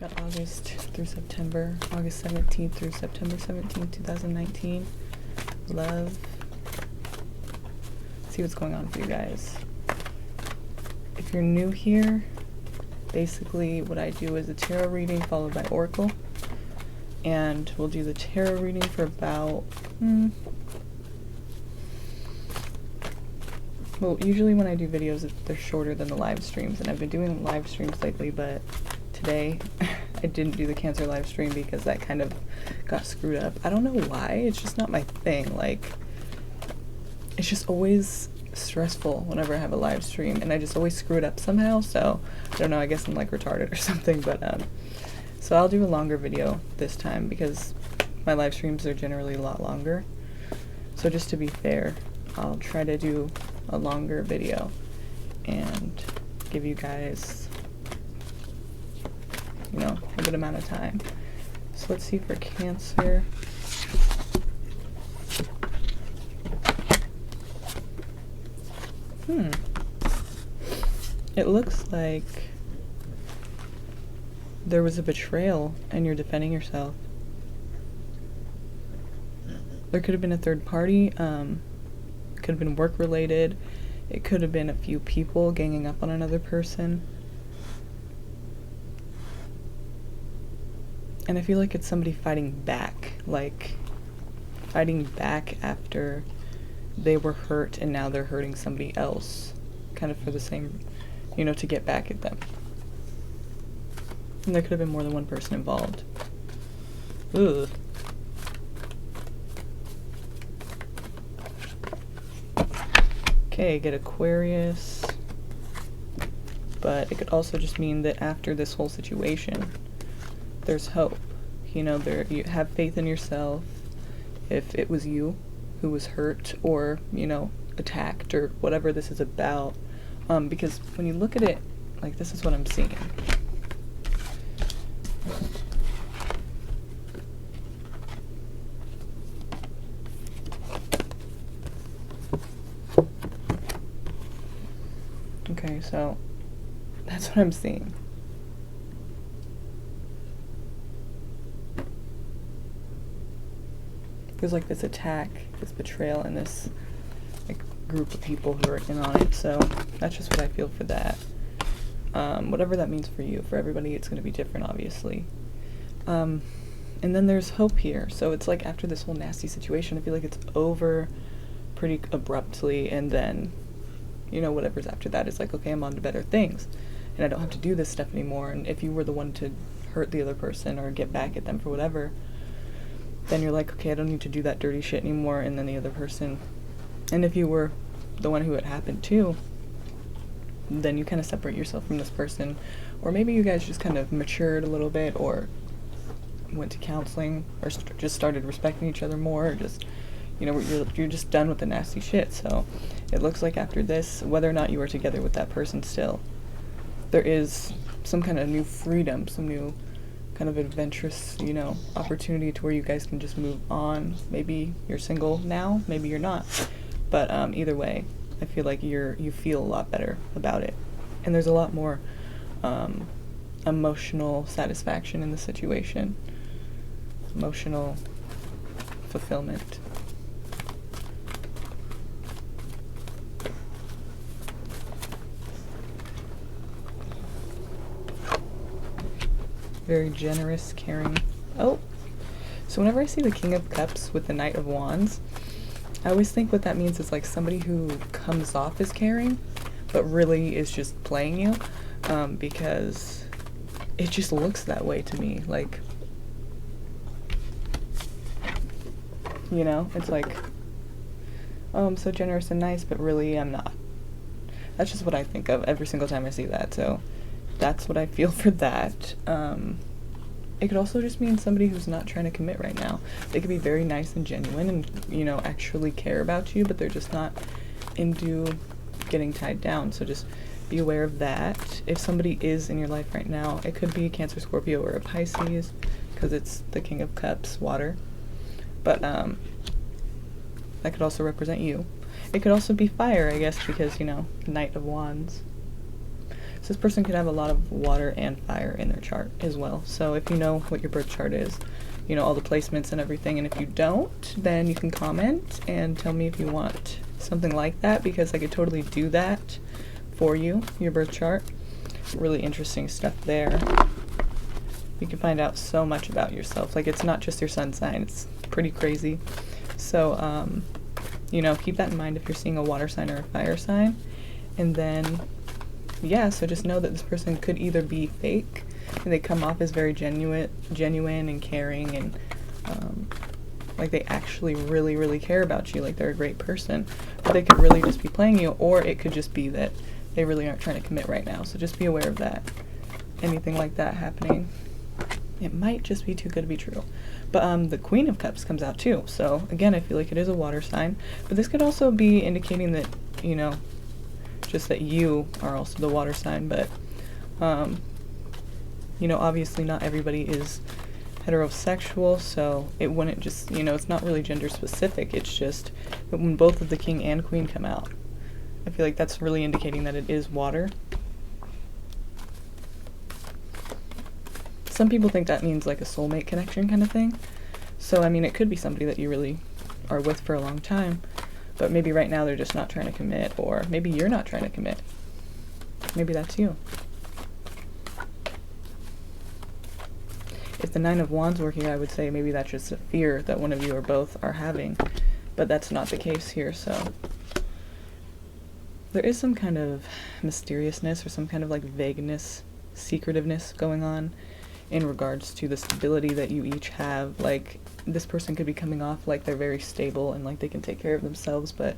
Got August through September, August 17th through September 17th, 2019. Love. See what's going on for you guys. If you're new here, basically what I do is a tarot reading followed by oracle. And we'll do the tarot reading for about, well, usually when I do videos, they're shorter than the live streams, and I've been doing live streams lately, but today I didn't do the Cancer live stream because that kind of got screwed up. I don't know why, it's just not my thing. Like, it's just always stressful whenever I have a live stream, and I just always screw it up somehow, so I don't know, I guess I'm like retarded or something, but so I'll do a longer video this time because my live streams are generally a lot longer. So just to be fair, I'll try to do a longer video and give you guys, you know, a good amount of time. So let's see for Cancer. It looks like there was a betrayal and you're defending yourself. There could have been a third party, could have been work related, it could have been a few people ganging up on another person. And I feel like it's somebody fighting back, like fighting back after they were hurt and now they're hurting somebody else, kind of for the same, you know, to get back at them. And there could have been more than one person involved. Ugh. Okay, get Aquarius. But it could also just mean that after this whole situation, there's hope. You know, you have faith in yourself. If it was you who was hurt or, you know, attacked or whatever this is about. Because when you look at it, like, this is what I'm seeing. Okay, so that's what I'm seeing. There's like this attack, this betrayal, and this like group of people who are in on it. So that's just what I feel for that. Whatever that means for you. For everybody, it's going to be different, obviously. And then there's hope here. So it's like after this whole nasty situation, I feel like it's over pretty abruptly, and then, you know, whatever's after that is like, okay, I'm on to better things, and I don't have to do this stuff anymore. And if you were the one to hurt the other person or get back at them for whatever, then you're like, okay, I don't need to do that dirty shit anymore. And then the other person, and if you were the one who it happened to, then you kind of separate yourself from this person, or maybe you guys just kind of matured a little bit, or went to counseling, or just started respecting each other more, or just, you know, you're just done with the nasty shit. So it looks like after this, whether or not you are together with that person still, there is some kind of new freedom, some new kind of adventurous, you know, opportunity to where you guys can just move on. Maybe you're single now, maybe you're not, but either way, I feel like you feel a lot better about it, and there's a lot more emotional satisfaction in the situation, emotional fulfillment. Very generous, caring. Oh, so whenever I see the King of Cups with the Knight of Wands, I always think what that means is like somebody who comes off as caring, but really is just playing you, because it just looks that way to me. Like, you know, it's like, oh, I'm so generous and nice, but really I'm not. That's just what I think of every single time I see that, so that's what I feel for that. It could also just mean somebody who's not trying to commit right now. They could be very nice and genuine and, you know, actually care about you, but they're just not into getting tied down. So just be aware of that. If somebody is in your life right now, it could be a Cancer, Scorpio, or a Pisces, because it's the King of Cups, water. But that could also represent you. It could also be fire, I guess, because, you know, Knight of Wands. So this person could have a lot of water and fire in their chart as well. So if you know what your birth chart is, you know all the placements and everything, and if you don't, then you can comment and tell me if you want something like that, because I could totally do that for you, your birth chart. Really interesting stuff there. You can find out so much about yourself. Like, it's not just your sun sign, it's pretty crazy. So you know, keep that in mind if you're seeing a water sign or a fire sign. And then yeah, so just know that this person could either be fake and they come off as very genuine and caring, and like they actually really care about you, like they're a great person, but they could really just be playing you, or it could just be that they really aren't trying to commit right now. So just be aware of that. Anything like that happening, it might just be too good to be true. But the Queen of Cups comes out too. So again, I feel like it is a water sign, but this could also be indicating that, you know, just that you are also the water sign. But you know, obviously not everybody is heterosexual, so it wouldn't just, you know, it's not really gender specific. It's just that when both of the King and Queen come out, I feel like that's really indicating that it is water. Some people think that means like a soulmate connection kind of thing. So, I mean, it could be somebody that you really are with for a long time, but maybe right now they're just not trying to commit, or maybe you're not trying to commit. Maybe that's you. If the Nine of Wands working, I would say maybe that's just a fear that one of you or both are having, but that's not the case here. So there is some kind of mysteriousness or some kind of like vagueness, secretiveness going on in regards to the stability that you each have. Like, this person could be coming off like they're very stable and like they can take care of themselves, but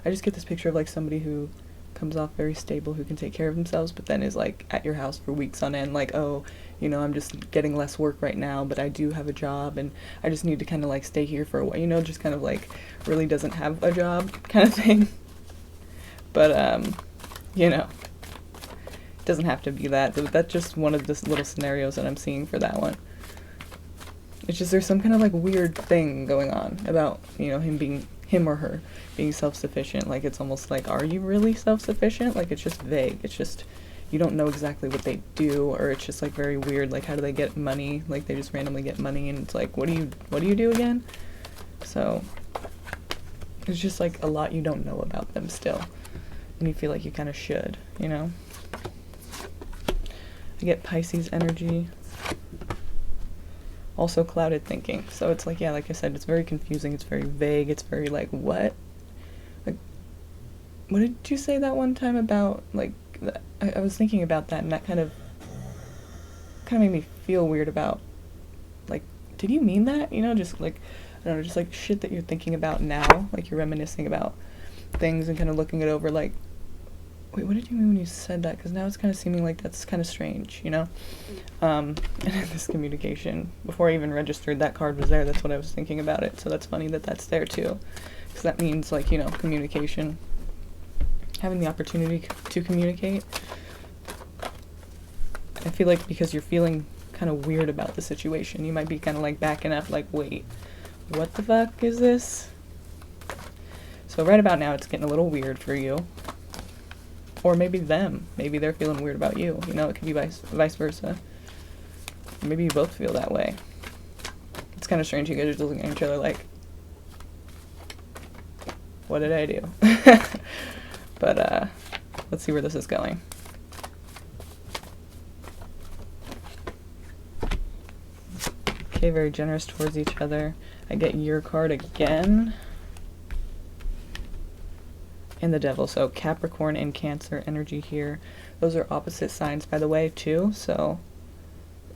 I just get this picture of like somebody who comes off very stable, who can take care of themselves, but then is like at your house for weeks on end, like, oh, you know, I'm just getting less work right now, but I do have a job and I just need to kind of like stay here for a while, you know, just kind of like really doesn't have a job kind of thing. But you know, it doesn't have to be that. That's just one of the little scenarios that I'm seeing for that one. It's just there's some kind of like weird thing going on about, you know, him or her being self-sufficient. Like, it's almost like, are you really self-sufficient? Like, it's just vague. It's just, you don't know exactly what they do, or it's just like very weird. Like, how do they get money? Like, they just randomly get money, and it's like, what do you do again? So it's just like a lot you don't know about them still, and you feel like you kind of should, you know? I get Pisces energy. Also clouded thinking. So it's like, yeah, like I said, it's very confusing, it's very vague, it's very like, what? Like, what did you say that one time about, like, I was thinking about that, and that kind of made me feel weird about, like, did you mean that? You know, just like, I don't know, just like shit that you're thinking about now, like you're reminiscing about things and kind of looking it over like, wait, what did you mean when you said that? Because now it's kind of seeming like that's kind of strange, you know? And this communication, before I even registered, that card was there. That's what I was thinking about it. So that's funny that that's there too. Because that means, like, you know, communication. Having the opportunity to communicate. I feel like because you're feeling kind of weird about the situation, you might be kind of like backing up, like, wait, what the fuck is this? So right about now, it's getting a little weird for you. Or maybe them. Maybe they're feeling weird about you. You know, it could be vice versa. Maybe you both feel that way. It's kind of strange. You guys are just looking at each other like, what did I do? But let's see where this is going. Okay, very generous towards each other. I get your card again. And the Devil. So Capricorn and Cancer energy here. Those are opposite signs, by the way, too. So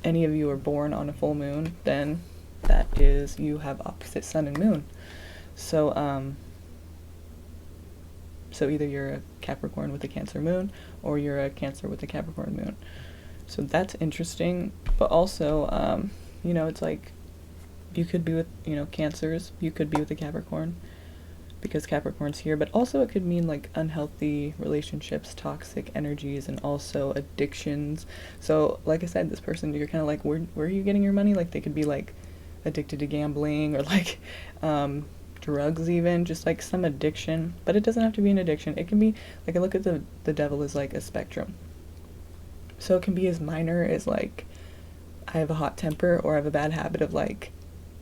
any of you are born on a full moon, then that is, you have opposite sun and moon. So so either you're a Capricorn with a Cancer moon, or you're a Cancer with a Capricorn moon. So that's interesting. But also, you know, it's like, you could be with, you know, Cancers. You could be with a Capricorn, because Capricorn's here, but also it could mean like unhealthy relationships, toxic energies, and also addictions. So like I said, this person, you're kind of like, where are you getting your money? Like, they could be like addicted to gambling, or like drugs even, just like some addiction. But it doesn't have to be an addiction. It can be like, I look at the Devil as like a spectrum. So it can be as minor as like, I have a hot temper, or I have a bad habit of like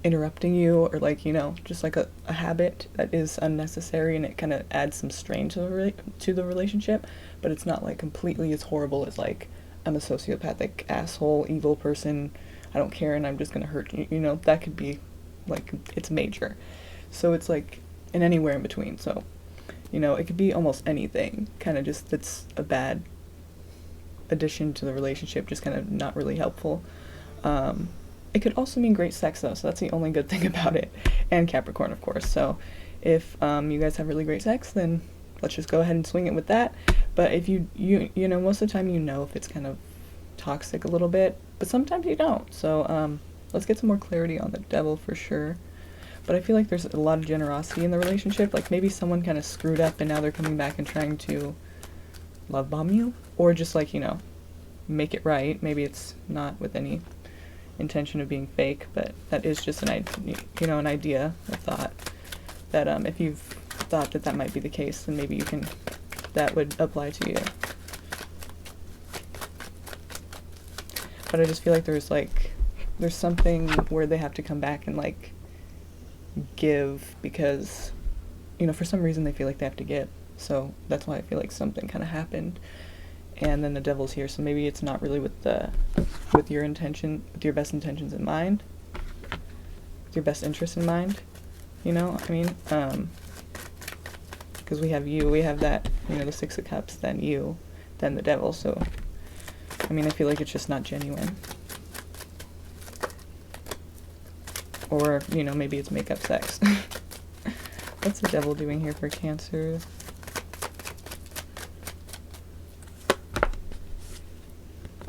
interrupting you, or like, you know, just like a habit that is unnecessary and it kind of adds some strain to the relationship, but it's not like completely as horrible as like, I'm a sociopathic asshole evil person, I don't care and I'm just gonna hurt you, you know, that could be like, it's major. So it's like an anywhere in between. So, you know, it could be almost anything, kind of just that's a bad addition to the relationship, just kind of not really helpful. It could also mean great sex though, so that's the only good thing about it. And Capricorn, of course. So if you guys have really great sex, then let's just go ahead and swing it with that. But if you know, most of the time you know if it's kind of toxic a little bit, but sometimes you don't. So let's get some more clarity on the Devil for sure. But I feel like there's a lot of generosity in the relationship. Like maybe someone kind of screwed up and now they're coming back and trying to love bomb you, or just like, you know, make it right. Maybe it's not with any intention of being fake, but that is just an idea, a thought that if you've thought that might be the case, then maybe that would apply to you. But I just feel like there's something where they have to come back and like give, because, you know, for some reason they feel like they have to give. So that's why I feel like something kind of happened. And then the Devil's here, so maybe it's not really with your intention, with your best intentions in mind, with your best interest in mind, you know, I mean, because we have that, you know, the Six of Cups, then you, then the Devil, so, I mean, I feel like it's just not genuine. Or, you know, maybe it's make-up sex. What's the Devil doing here for Cancer?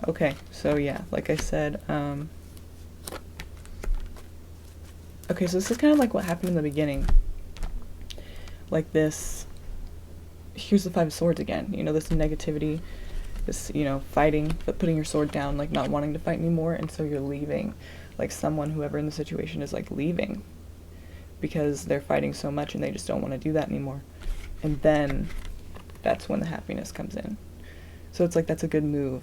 Okay, so yeah, like I said, okay, so this is kind of like what happened in the beginning. Like this, here's the Five of Swords again, you know, this negativity, this, you know, fighting, but putting your sword down, like not wanting to fight anymore, and so you're leaving. Like someone, whoever in the situation, is like leaving because they're fighting so much and they just don't want to do that anymore. And then that's when the happiness comes in. So it's like, that's a good move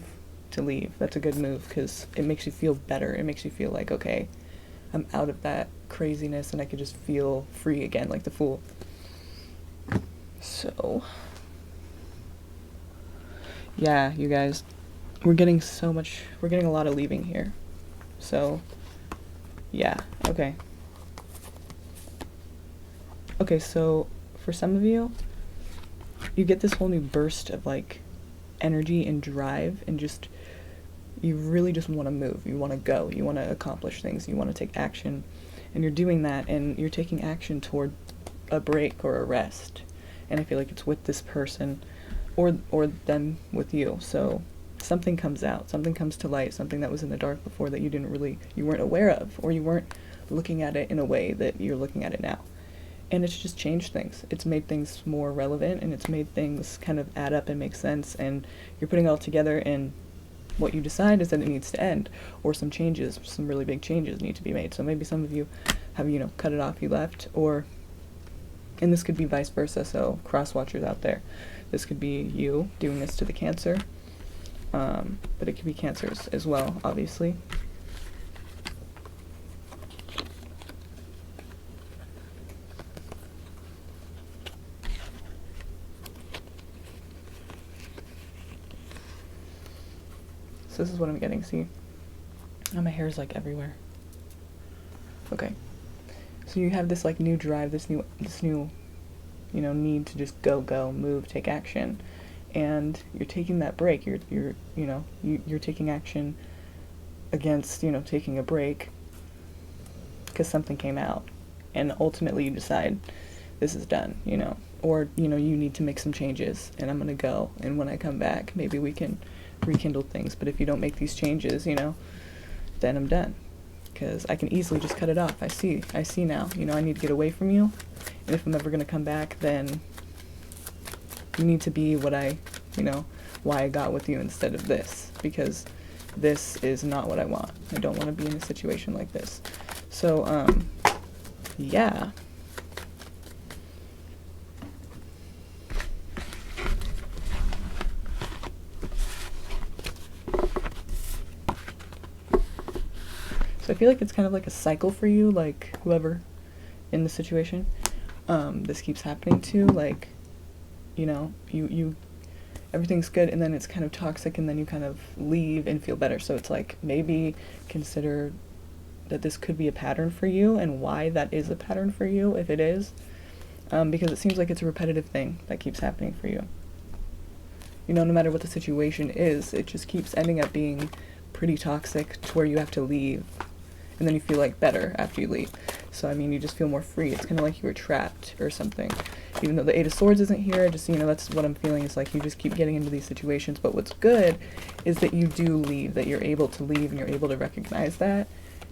to leave. That's a good move because it makes you feel better. It makes you feel like, okay, I'm out of that craziness and I could just feel free again, like the Fool. So yeah, you guys, we're getting a lot of leaving here. So yeah, okay. Okay, so for some of you, you get this whole new burst of like energy and drive, and just, you really just want to move, you want to go, you want to accomplish things, you want to take action, and you're doing that, and you're taking action toward a break or a rest. And I feel like it's with this person, or them with you. So something comes out, something comes to light, something that was in the dark before that you weren't aware of, or you weren't looking at it in a way that you're looking at it now. And it's just changed things. It's made things more relevant, and it's made things kind of add up and make sense, and you're putting it all together, and what you decide is that it needs to end, or some really big changes need to be made. So maybe some of you have, you know, cut it off, you left, and this could be vice versa, so cross-watchers out there. This could be you doing this to the Cancer, but it could be Cancers as well, obviously. So this is what I'm getting, see? Oh, my hair's like everywhere. Okay. So you have this like new drive, this new, you know, need to just go, move, take action. And you're taking that break. You're taking action against, you know, taking a break because something came out. And ultimately you decide this is done, you know. Or, you know, you need to make some changes and I'm going to go. And when I come back, maybe we can rekindle things. But if you don't make these changes, you know, then I'm done. Because I can easily just cut it off. I see now, you know, I need to get away from you. And if I'm ever going to come back, then you need to be why I got with you instead of this. Because this is not what I want. I don't want to be in a situation like this. So, yeah. So I feel like it's kind of like a cycle for you, like whoever in the situation this keeps happening to, like, you know, you everything's good and then it's kind of toxic and then you kind of leave and feel better. So it's like, maybe consider that this could be a pattern for you and why that is a pattern for you, if it is, because it seems like it's a repetitive thing that keeps happening for you. You know, no matter what the situation is, it just keeps ending up being pretty toxic to where you have to leave and then you feel like better after you leave. So I mean, you just feel more free. It's kind of like you were trapped or something. Even though the Eight of Swords isn't here, just, you know, that's what I'm feeling, is like you just keep getting into these situations. But what's good is that you do leave, that you're able to leave and you're able to recognize that.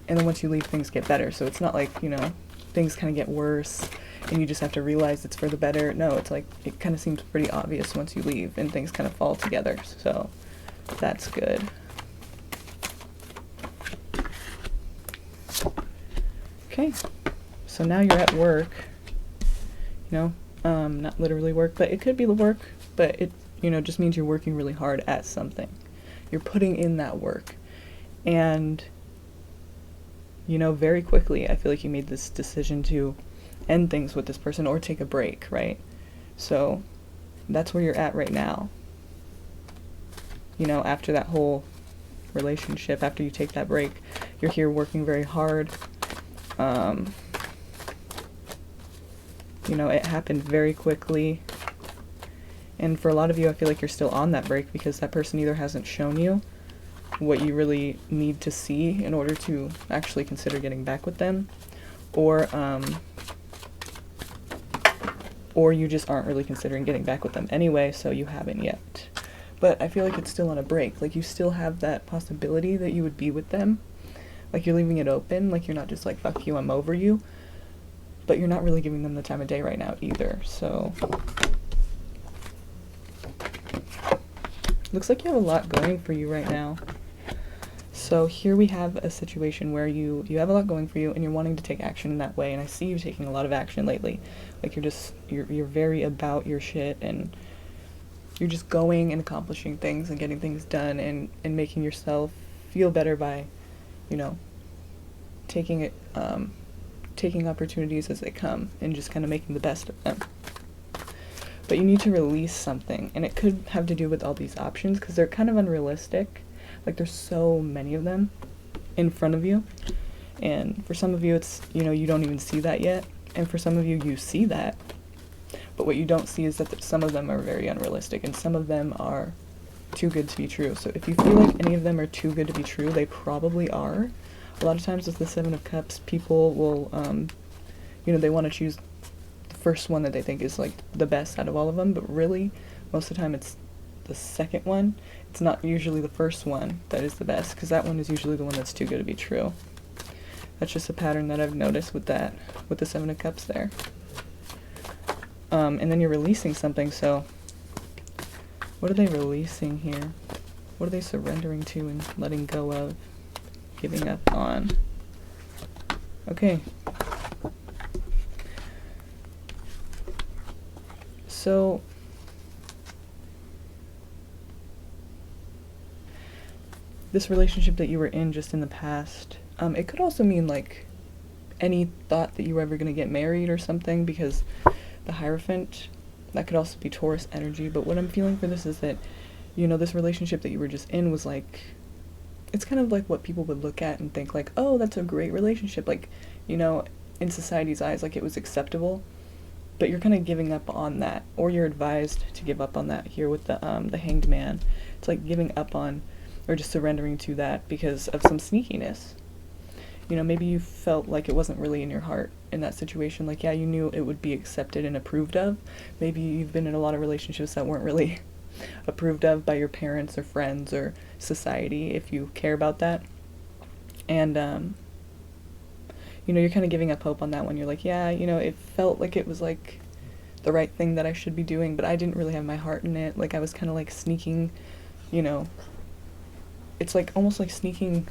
And then once you leave, things get better. So it's not like, you know, things kind of get worse and you just have to realize it's for the better. No, it's like, it kind of seems pretty obvious once you leave and things kind of fall together. So that's good. Okay, so now you're at work, you know, not literally work, but it could be the work, but it, you know, just means you're working really hard at something. You're putting in that work. And, you know, very quickly, I feel like you made this decision to end things with this person or take a break, right? So that's where you're at right now. You know, after that whole relationship, after you take that break, you're here working very hard. You know, it happened very quickly. And for a lot of you, I feel like you're still on that break because that person either hasn't shown you what you really need to see in order to actually consider getting back with them, or you just aren't really considering getting back with them anyway, so you haven't yet. But I feel like it's still on a break. Like, you still have that possibility that you would be with them. Like, you're leaving it open. Like, you're not just like, fuck you, I'm over you. But you're not really giving them the time of day right now either, so. Looks like you have a lot going for you right now. So here we have a situation where you have a lot going for you and you're wanting to take action in that way, and I see you taking a lot of action lately. Like, you're very about your shit, and you're just going and accomplishing things and getting things done and making yourself feel better by, you know, taking opportunities as they come and just kind of making the best of them. But you need to release something, and it could have to do with all these options because they're kind of unrealistic. Like, there's so many of them in front of you, and for some of you it's, you know, you don't even see that yet, and for some of you, you see that, but what you don't see is that some of them are very unrealistic and some of them are too good to be true. So if you feel like any of them are too good to be true, they probably are. A lot of times with the Seven of Cups, people will, you know, they want to choose the first one that they think is like the best out of all of them, but really, most of the time it's the second one. It's not usually the first one that is the best, because that one is usually the one that's too good to be true. That's just a pattern that I've noticed with that, with the Seven of Cups there. And then you're releasing something, so what are they releasing here? What are they surrendering to and letting go of? Giving up on. Okay. So this relationship that you were in just in the past, it could also mean like any thought that you were ever going to get married or something, because the Hierophant, that could also be Taurus energy. But what I'm feeling for this is that, you know, this relationship that you were just in was like, it's kind of like what people would look at and think like, oh, that's a great relationship. Like, you know, in society's eyes, like it was acceptable, but you're kind of giving up on that, or you're advised to give up on that here with the Hanged Man. It's like giving up on, or just surrendering to that because of some sneakiness. You know, maybe you felt like it wasn't really in your heart in that situation. Like, yeah, you knew it would be accepted and approved of. Maybe you've been in a lot of relationships that weren't really approved of by your parents or friends or society, if you care about that. And, you know, you're kind of giving up hope on that one. You're like, yeah, you know, it felt like it was like the right thing that I should be doing, but I didn't really have my heart in it. Like, I was kind of like sneaking, you know, it's like almost like sneaking,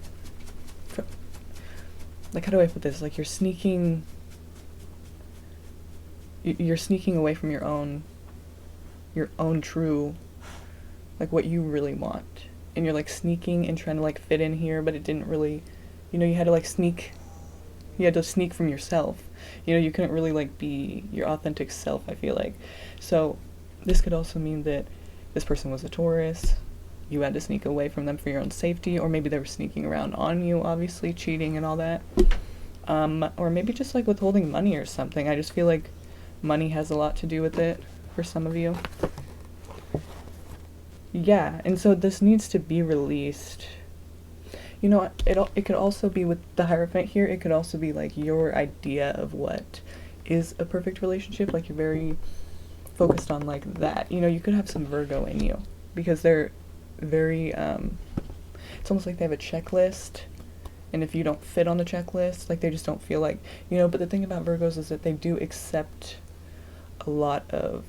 like, how do I put this? Like, you're sneaking away from your own true, like, what you really want. And you're like sneaking and trying to like fit in here, but it didn't really you know, you had to like sneak from yourself. You know, you couldn't really like be your authentic self, I feel like. So this could also mean that this person was a Taurus, you had to sneak away from them for your own safety, or maybe they were sneaking around on you, obviously, cheating and all that. Or maybe just like withholding money or something. I just feel like money has a lot to do with it for some of you. Yeah, and so this needs to be released. You know, it could also be with the Hierophant here, it could also be like your idea of what is a perfect relationship, like you're very focused on like that. You know, you could have some Virgo in you, because they're very, it's almost like they have a checklist, and if you don't fit on the checklist, like they just don't feel like, you know, but the thing about Virgos is that they do accept a lot of,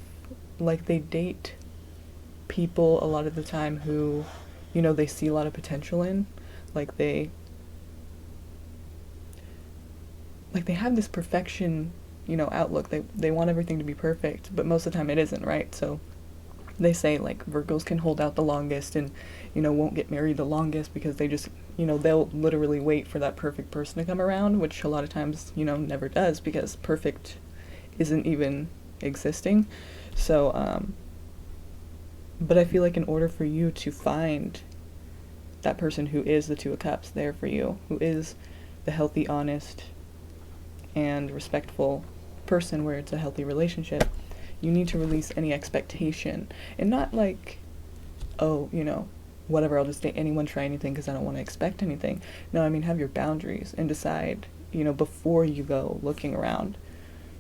like they date people a lot of the time who, you know, they see a lot of potential in, like they have this perfection, you know, outlook. They want everything to be perfect, but most of the time it isn't, right? So they say like Virgos can hold out the longest and, you know, won't get married the longest because they just, you know, they'll literally wait for that perfect person to come around, which a lot of times, you know, never does, because perfect isn't even existing. So, but I feel like in order for you to find that person who is the Two of Cups there for you, who is the healthy, honest, and respectful person where it's a healthy relationship, you need to release any expectation. And not like, oh, you know, whatever, I'll just date anyone, try anything because I don't want to expect anything. No, I mean, have your boundaries and decide, you know, before you go looking around,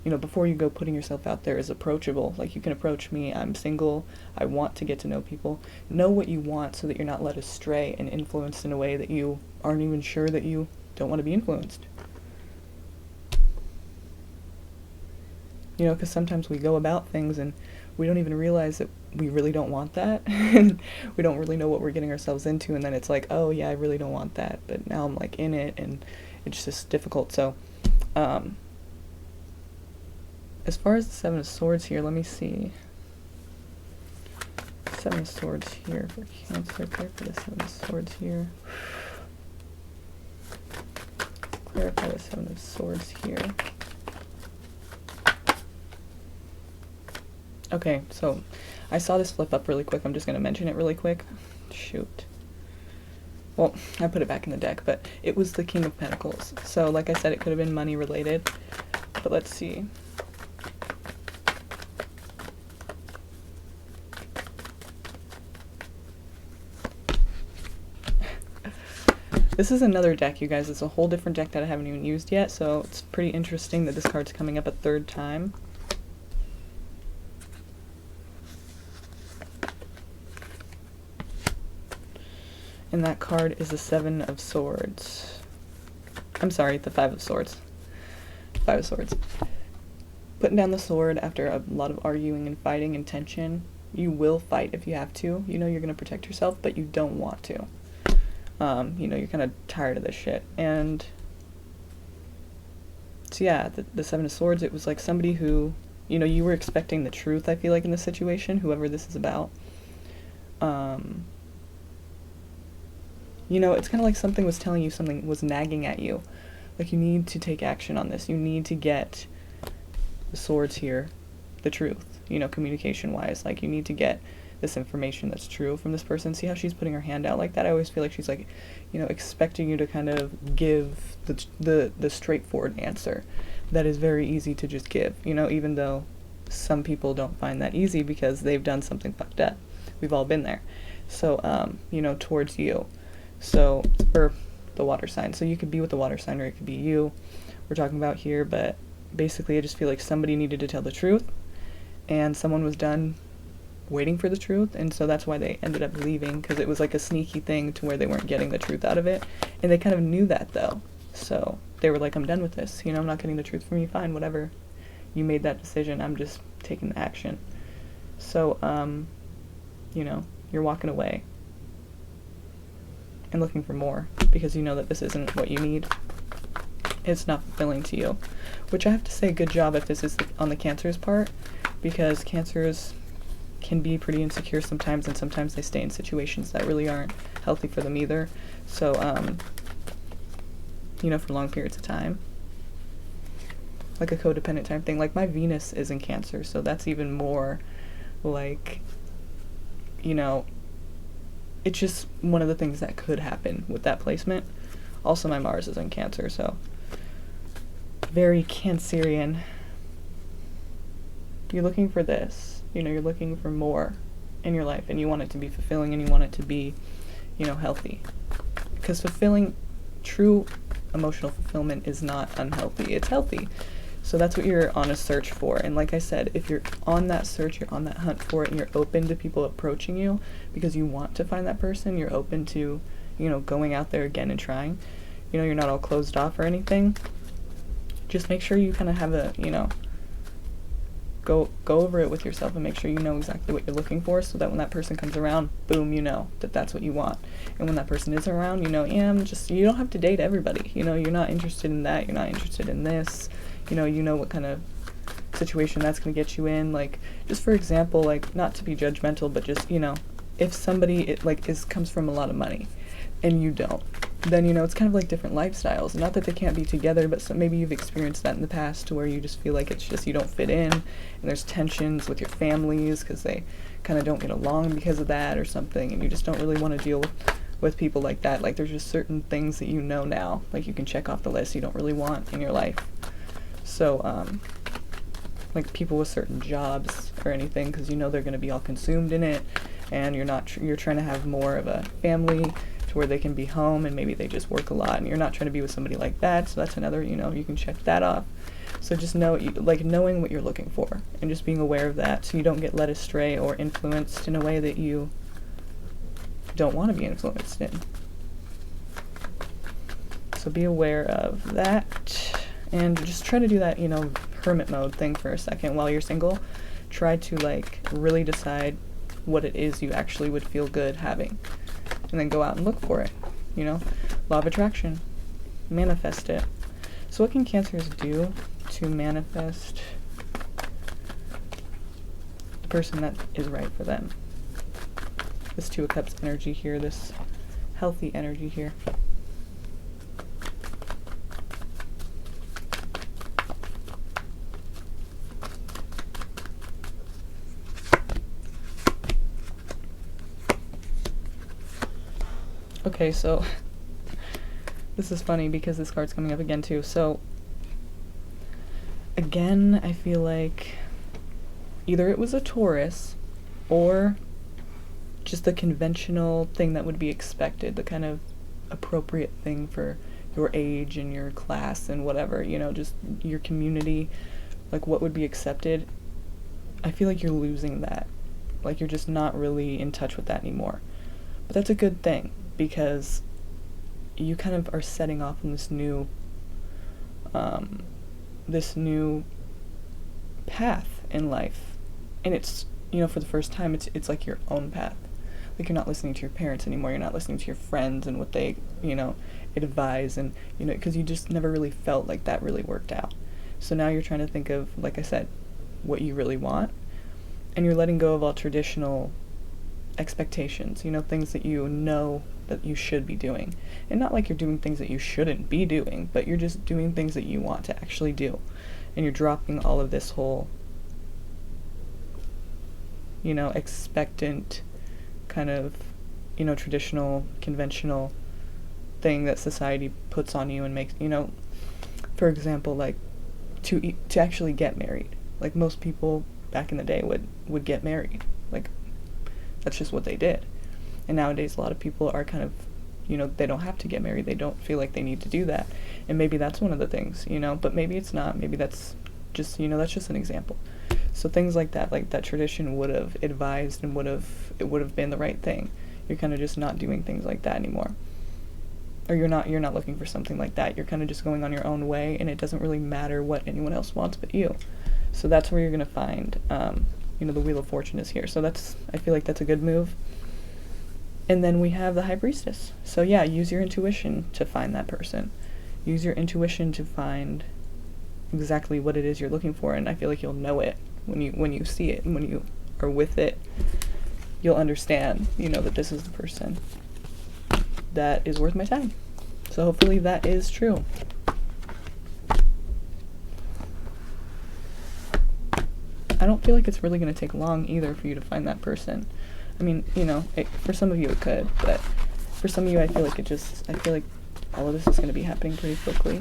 you know, before you go putting yourself out there as approachable. Like, you can approach me, I'm single, I want to get to know people. Know what you want so that you're not led astray and influenced in a way that you aren't even sure that you don't want to be influenced. You know, because sometimes we go about things and we don't even realize that we really don't want that. We don't really know what we're getting ourselves into, and then it's like, oh yeah, I really don't want that, but now I'm like in it, and it's just difficult. So, as far as the Seven of Swords here, let me see. Seven of Swords here for Cancer. Clarify the Seven of Swords here. Clarify the Seven of Swords here. Okay, so I saw this flip up really quick. I'm just going to mention it really quick. Shoot. Well, I put it back in the deck, but it was the King of Pentacles. So, like I said, it could have been money related. But let's see. This is another deck, you guys. It's a whole different deck that I haven't even used yet, so it's pretty interesting that this card's coming up a third time. And that card is the Seven of Swords. I'm sorry, the Five of Swords. Five of Swords. Putting down the sword after a lot of arguing and fighting and tension. You will fight if you have to. You know you're going to protect yourself, but you don't want to. You know, you're kind of tired of this shit. And so yeah, the Seven of Swords, it was like somebody who, you know, you were expecting the truth, I feel like, in this situation, whoever this is about. You know, it's kind of like something was telling you, something was nagging at you. Like, you need to take action on this. You need to get the swords here, the truth, you know, communication-wise. Like, you need to get this information that's true from this person. See how she's putting her hand out like that? I always feel like she's, like, you know, expecting you to kind of give the straightforward answer that is very easy to just give, you know, even though some people don't find that easy because they've done something fucked up. We've all been there. So, you know, towards you. So, or the water sign. So you could be with the water sign, or it could be you we're talking about here, but basically I just feel like somebody needed to tell the truth, and someone was done waiting for the truth, and so that's why they ended up leaving, because it was like a sneaky thing to where they weren't getting the truth out of it, and they kind of knew that though. So they were like, I'm done with this, you know, I'm not getting the truth from you, fine, whatever. You made that decision, I'm just taking the action. So, you know, you're walking away and looking for more, because you know that this isn't what you need. It's not fulfilling to you. Which I have to say, good job if this is on the Cancer's part, because Cancers can be pretty insecure sometimes, and sometimes they stay in situations that really aren't healthy for them either. So, you know, for long periods of time. Like a codependent type thing. Like my Venus is in Cancer, so that's even more like, you know, it's just one of the things that could happen with that placement. Also my Mars is in Cancer, so very Cancerian. You're looking for this, you know, you're looking for more in your life, and you want it to be fulfilling, and you want it to be, you know, healthy. Because true emotional fulfillment is not unhealthy, it's healthy. So that's what you're on a search for. And like I said, if you're on that search, you're on that hunt for it, and you're open to people approaching you because you want to find that person, you're open to, you know, going out there again and trying, you know, you're not all closed off or anything, just make sure you kind of have a, you know, go over it with yourself and make sure you know exactly what you're looking for, so that when that person comes around, boom, you know that that's what you want. And when that person isn't around, you know, you don't have to date everybody, you know, you're not interested in that, you're not interested in this, you know what kind of situation that's going to get you in. Like, just for example, like, not to be judgmental, but just, you know, if somebody comes from a lot of money and you don't, then, you know, it's kind of like different lifestyles. Not that they can't be together, but maybe you've experienced that in the past, to where you just feel like it's just you don't fit in, and there's tensions with your families because they kind of don't get along because of that or something, and you just don't really want to deal with people like that. Like, there's just certain things that you know now, like, you can check off the list you don't really want in your life. So, like, people with certain jobs or anything, because you know they're going to be all consumed in it, and you're trying to have more of a family to where they can be home, and maybe they just work a lot, and you're not trying to be with somebody like that, so that's another, you know, you can check that off. So just knowing what you're looking for, and just being aware of that, so you don't get led astray or influenced in a way that you don't want to be influenced in. So be aware of that, and just try to do that, you know, hermit mode thing for a second while you're single. Try to, like, really decide what it is you actually would feel good having, and then go out and look for it, you know. Law of attraction. Manifest it. So what can Cancers do to manifest the person that is right for them? This Two of Cups energy here, this healthy energy here. Okay, so this is funny because this card's coming up again too. So again, I feel like either it was a Taurus or just the conventional thing that would be expected, the kind of appropriate thing for your age and your class and whatever, you know, just your community, like what would be accepted. I feel like you're losing that. Like, you're just not really in touch with that anymore. But that's a good thing, because you kind of are setting off on this new path in life, and it's, you know, for the first time, it's like your own path. Like, you're not listening to your parents anymore, you're not listening to your friends and what they, you know, advise, and, you know, because you just never really felt like that really worked out. So now you're trying to think of, like I said, what you really want, and you're letting go of all traditional expectations, you know, things that you know that you should be doing. And not like you're doing things that you shouldn't be doing, but you're just doing things that you want to actually do. And you're dropping all of this whole, you know, expectant kind of, you know, traditional, conventional thing that society puts on you and makes, you know, for example, like, to actually get married. Like, most people back in the day would get married. Like, that's just what they did. And nowadays, a lot of people are kind of, you know, they don't have to get married. They don't feel like they need to do that. And maybe that's one of the things, you know, but maybe it's not. Maybe that's just, you know, that's just an example. So things like that tradition would have advised and it would have been the right thing. You're kind of just not doing things like that anymore. Or you're not looking for something like that. You're kind of just going on your own way, and it doesn't really matter what anyone else wants but you. So that's where you're going to find, you know, the Wheel of Fortune is here. So I feel like that's a good move. And then we have the High Priestess. So yeah, use your intuition to find that person. Use your intuition to find exactly what it is you're looking for, and I feel like you'll know it when you see it, and when you are with it, you'll understand, you know, that this is the person that is worth my time. So hopefully that is true. I don't feel like it's really going to take long either for you to find that person. I mean, you know, for some of you it could, but for some of you I feel like all of this is going to be happening pretty quickly.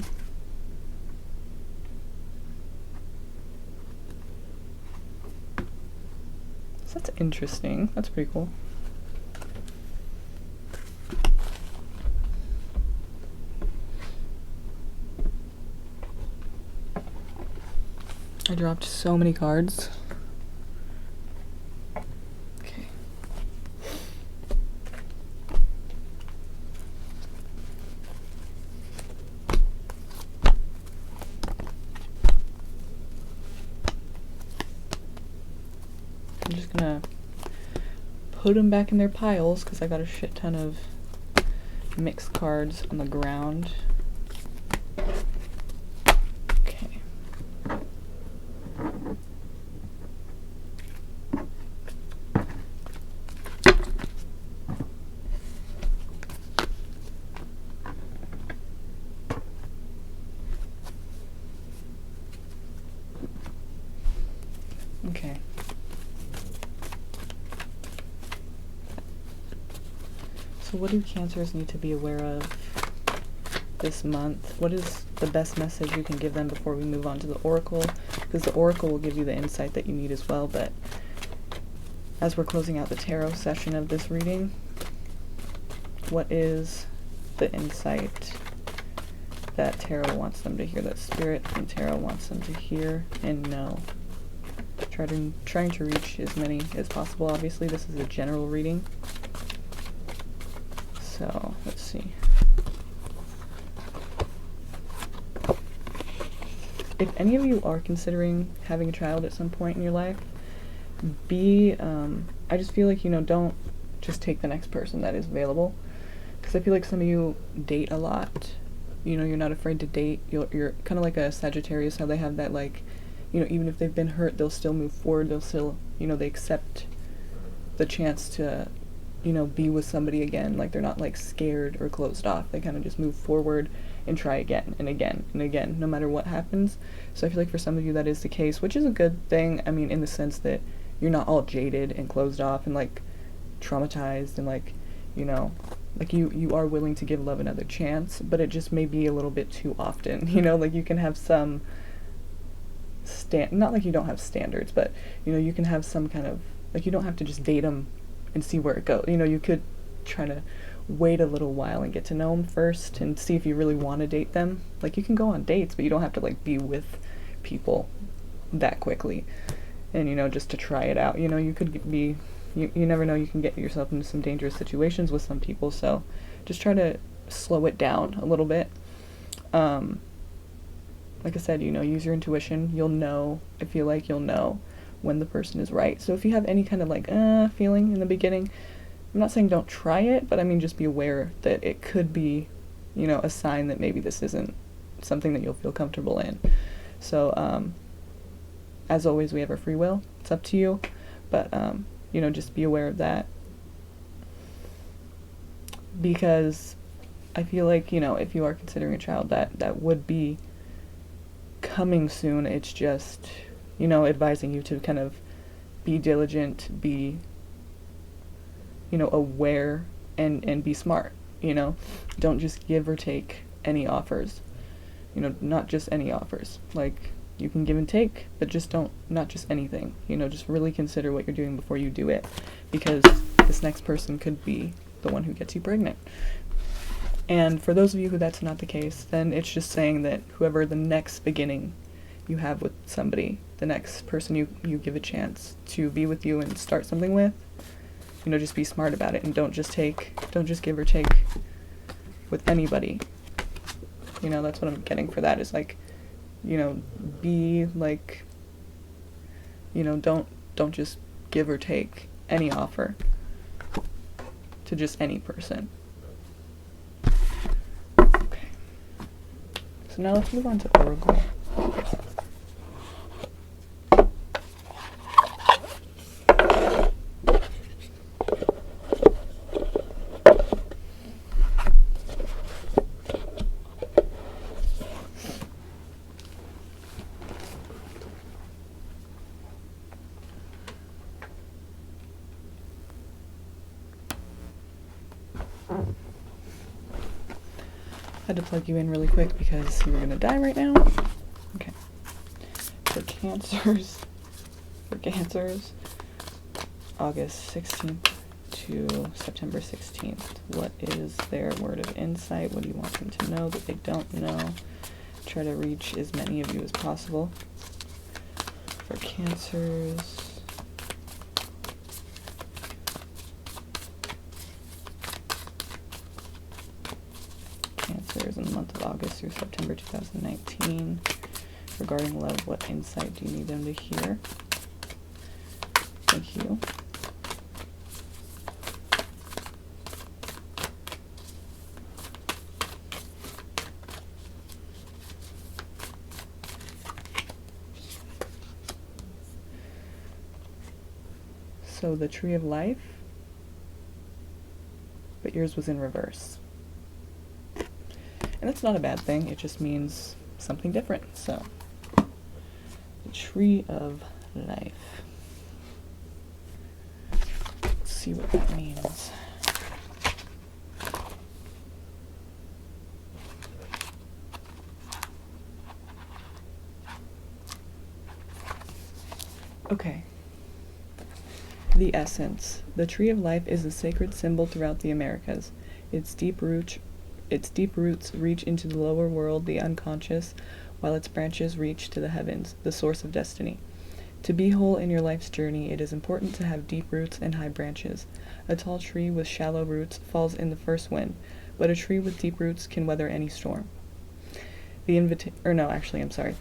So that's interesting. That's pretty cool. I dropped so many cards. Okay. I'm just gonna put them back in their piles because I got a shit ton of mixed cards on the ground. Okay. So what do Cancers need to be aware of this month? What is the best message you can give them before we move on to the Oracle? Because the Oracle will give you the insight that you need as well, but as we're closing out the tarot session of this reading, what is the insight that tarot wants them to hear, that Spirit and tarot wants them to hear and know? Trying to reach as many as possible. Obviously, this is a general reading. So, let's see. If any of you are considering having a child at some point in your life, I just feel like, you know, don't just take the next person that is available. Because I feel like some of you date a lot. You know, you're not afraid to date. You're kind of like a Sagittarius, how they have that, like, you know, even if they've been hurt, they'll still move forward. They'll still, you know, they accept the chance to, you know, be with somebody again. Like, they're not, like, scared or closed off. They kind of just move forward and try again and again and again, no matter what happens. So I feel like for some of you that is the case, which is a good thing. I mean, in the sense that you're not all jaded and closed off and, like, traumatized and, like, you know, like, you are willing to give love another chance, but it just may be a little bit too often. You know, like, you can have some not like you don't have standards, but, you know, you can have some kind of, like, you don't have to just date them and see where it goes. You know, you could try to wait a little while and get to know them first and see if you really want to date them. Like, you can go on dates, but you don't have to, like, be with people that quickly and, you know, just to try it out. You know, you could be, you never know, you can get yourself into some dangerous situations with some people, so just try to slow it down a little bit. Like I said, you know, use your intuition. You'll know, I feel like you'll know when the person is right. So if you have any kind of, like, feeling in the beginning, I'm not saying don't try it, but I mean, just be aware that it could be, you know, a sign that maybe this isn't something that you'll feel comfortable in. So, as always, we have our free will. It's up to you, but, you know, just be aware of that. Because I feel like, you know, if you are considering a child, that would be coming soon. It's just, you know, advising you to kind of be diligent, be, you know, aware, and be smart, you know. Don't just give or take any offers, you know, not just any offers. Like, you can give and take, but just not just anything, you know. Just really consider what you're doing before you do it, because this next person could be the one who gets you pregnant. And for those of you who that's not the case, then it's just saying that whoever the next beginning you have with somebody, the next person you give a chance to be with you and start something with, you know, just be smart about it, and don't just give or take with anybody. You know, that's what I'm getting for that, is like, you know, be like, you know, don't just give or take any offer to just any person. Okay. So now let's move on to Oracle. Had to plug you in really quick because you were gonna die right now. Okay. For Cancers, August 16th to September 16th. What is their word of insight? What do you want them to know that they don't know? Try to reach as many of you as possible. For Cancers. Cancers in the month of August through September 2019. Regarding love, what insight do you need them to hear? Thank you. So the Tree of Life, but yours was in reverse. And that's not a bad thing, it just means something different. So, the Tree of Life. Let's see what that means. Okay. The essence. The Tree of Life is a sacred symbol throughout the Americas. Its deep roots reach into the lower world, the unconscious, while its branches reach to the heavens, the source of destiny. To be whole in your life's journey, it is important to have deep roots and high branches. A tall tree with shallow roots falls in the first wind, but a tree with deep roots can weather any storm. The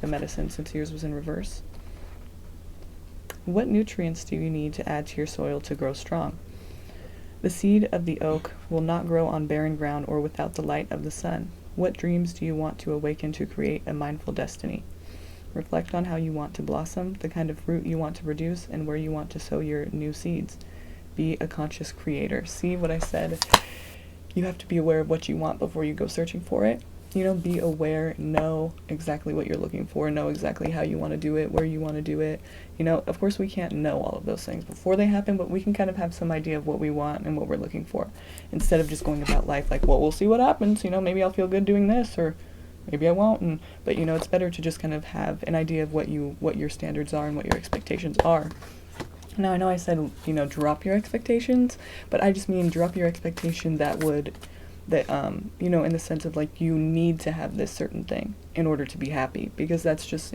medicine, since yours was in reverse. What nutrients do you need to add to your soil to grow strong? The seed of the oak will not grow on barren ground or without the light of the sun. What dreams do you want to awaken to create a mindful destiny? Reflect on how you want to blossom, the kind of fruit you want to produce, and where you want to sow your new seeds. Be a conscious creator. See what I said? You have to be aware of what you want before you go searching for it. Be aware, know exactly what you're looking for, know exactly how you want to do it, where you want to do it. Of course we can't know all of those things before they happen, but we can kind of have some idea of what we want and what we're looking for, instead of just going about life like, well, we'll see what happens, maybe I'll feel good doing this, or maybe I won't, but it's better to just kind of have an idea of what your standards are and what your expectations are. Now, I know I said, drop your expectations, but I just mean drop your expectation in the sense of like, you need to have this certain thing in order to be happy, because that's just,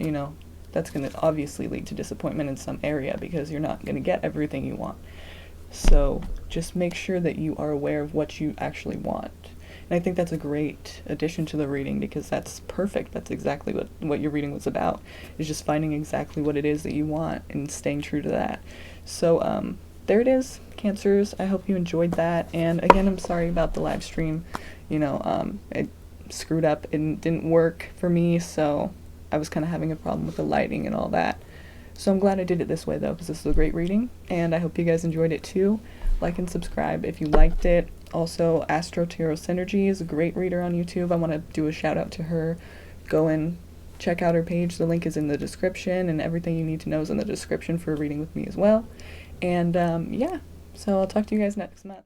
that's going to obviously lead to disappointment in some area because you're not going to get everything you want. So just make sure that you are aware of what you actually want. And I think that's a great addition to the reading, because that's perfect. That's exactly what your reading was about, is just finding exactly what it is that you want and staying true to that. So there it is, Cancers. I hope you enjoyed that. And again, I'm sorry about the live stream. It screwed up and didn't work for me, so I was kind of having a problem with the lighting and all that. So I'm glad I did it this way though, because this is a great reading, and I hope you guys enjoyed it too. Like and subscribe if you liked it. Also, Astro Synergy is a great reader on YouTube. I want to do a shout out to her. Go and check out her page. The link is in the description, and everything you need to know is in the description for a reading with me as well. And yeah, so I'll talk to you guys next month.